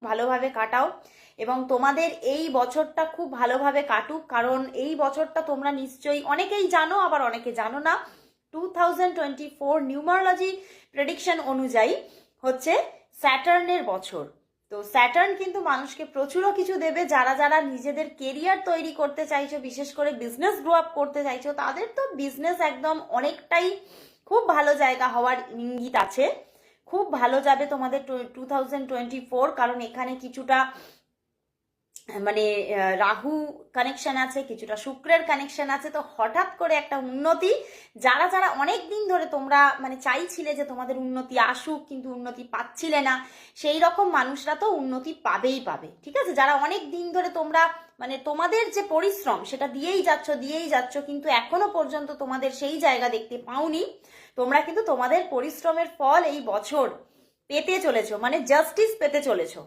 ভালোভাবে কাটাও এবং তোমাদের এই বছরটা খুব ভালোভাবে কাটুক, কারণ এই বছরটা তোমরা নিশ্চয়ই অনেকেই জানো, আবার অনেকে জানো না। 2024 নিউমারোলজি প্রেডিকশন অনুযায়ী হচ্ছে স্যাটার্নের বছর। তো স্যাটার্ন কিন্তু মানুষকে প্রচুরও কিছু দেবে। যারা যারা নিজেদের কেরিয়ার তৈরি করতে চাইছো, বিশেষ করে বিজনেস গ্রো আপ করতে চাইছো, তাদের তো বিজনেস একদম অনেকটাই খুব ভালো জায়গা হওয়ার ইঙ্গিত আছে। খুব ভালো যাবে তোমাদের 2024, কারণ এখানে কিছুটা মানে রাহু কানেকশন আছে, কিছুটা শুক্রের কানেকশন আছে। তো হঠাৎ করে একটা উন্নতি, যারা যারা অনেক দিন ধরে তোমরা মানে চাইছিলে যে তোমাদের উন্নতি আসুক কিন্তু উন্নতি পাচ্ছিলে না, সেই রকম মানুষরা তো উন্নতি পাবেই পাবে, ঠিক আছে? যারা অনেক দিন ধরে তোমরা মানে তোমাদের যে পরিশ্রম সেটা দিয়েই যাচ্ছ কিন্তু এখনো পর্যন্ত তোমাদের সেই জায়গা দেখতে পাওনি, তোমরা কিন্তু তোমাদের পরিশ্রমের ফল এই বছর পেতে চলেছো, মানে জাস্টিস পেতে চলেছো।